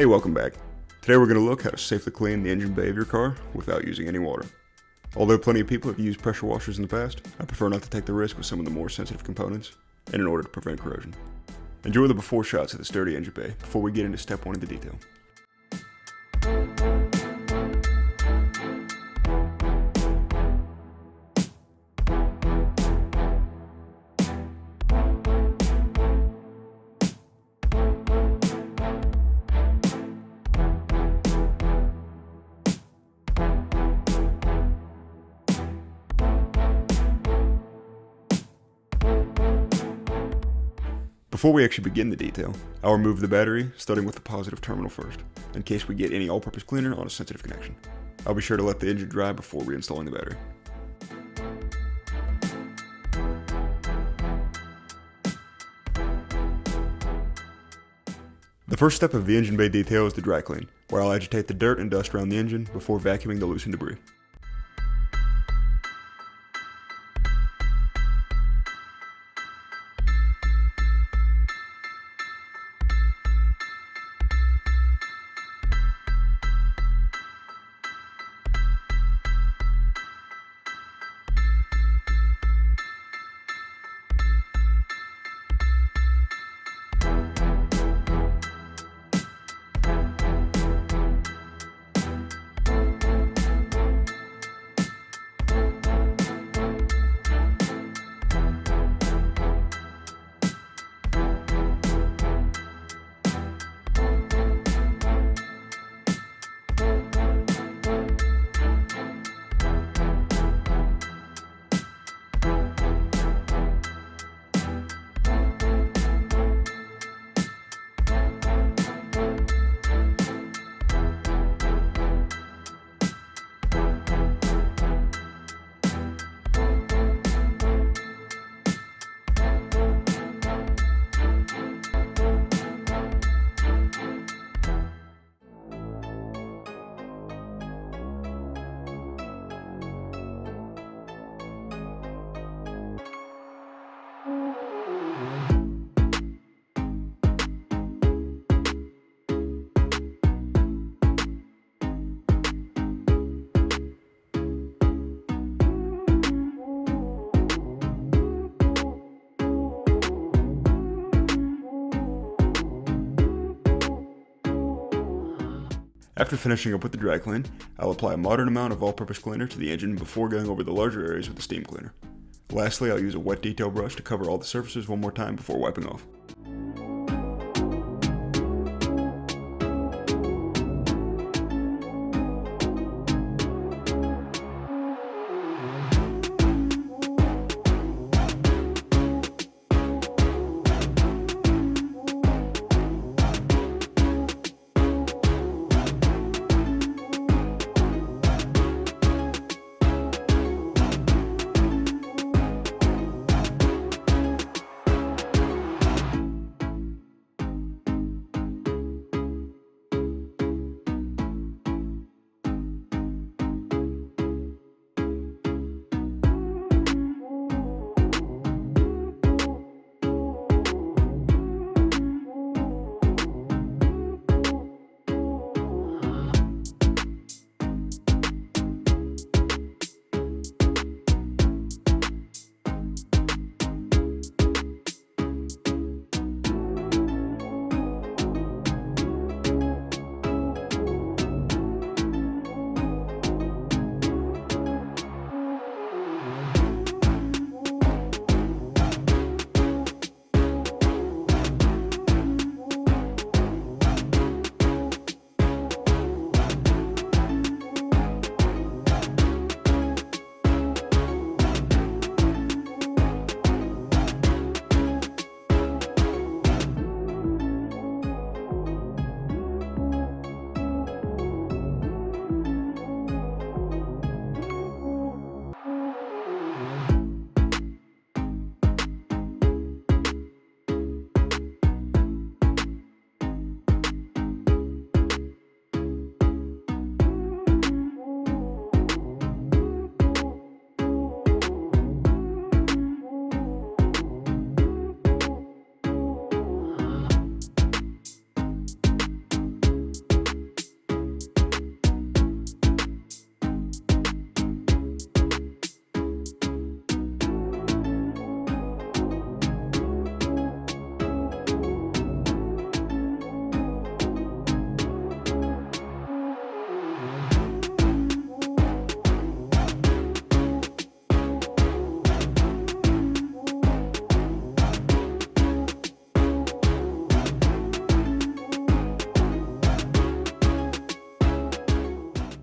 Hey, welcome back. Today we're going to look how to safely clean the engine bay of your car without using any water. Although plenty of people have used pressure washers in the past, I prefer not to take the risk with some of the more sensitive components, and in order to prevent corrosion. Enjoy the before shots of the sturdy engine bay before we get into step 1 of the detail. Before we actually begin the detail, I'll remove the battery, starting with the positive terminal first, in case we get any all-purpose cleaner on a sensitive connection. I'll be sure to let the engine dry before reinstalling the battery. The first step of the engine bay detail is the dry clean, where I'll agitate the dirt and dust around the engine before vacuuming the loosened debris. After finishing up with the dry clean, I'll apply a moderate amount of all-purpose cleaner to the engine before going over the larger areas with the steam cleaner. Lastly, I'll use a wet detail brush to cover all the surfaces one more time before wiping off.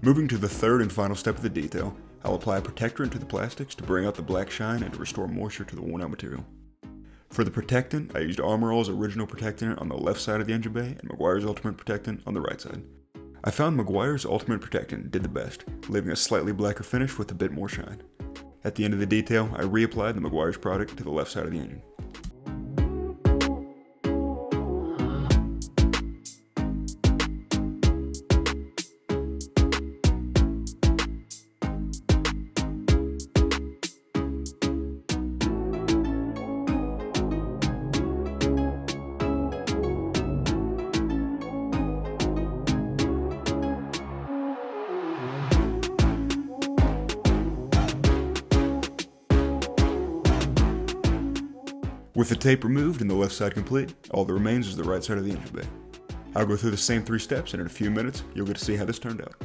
Moving to the third and final step of the detail, I'll apply a protectant to the plastics to bring out the black shine and to restore moisture to the worn out material. For the protectant, I used Armor All's original protectant on the left side of the engine bay and Meguiar's Ultimate Protectant on the right side. I found Meguiar's Ultimate Protectant did the best, leaving a slightly blacker finish with a bit more shine. At the end of the detail, I reapplied the Meguiar's product to the left side of the engine. With the tape removed and the left side complete, all that remains is the right side of the engine bay. I'll go through the same 3 steps, and in a few minutes, you'll get to see how this turned out.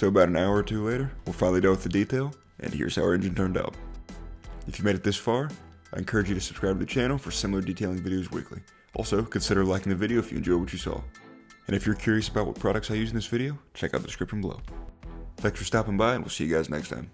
So about an hour or two later, we're finally done with the detail, and here's how our engine turned out. If you made it this far, I encourage you to subscribe to the channel for similar detailing videos weekly. Also, consider liking the video if you enjoyed what you saw. And if you're curious about what products I use in this video, check out the description below. Thanks for stopping by, and we'll see you guys next time.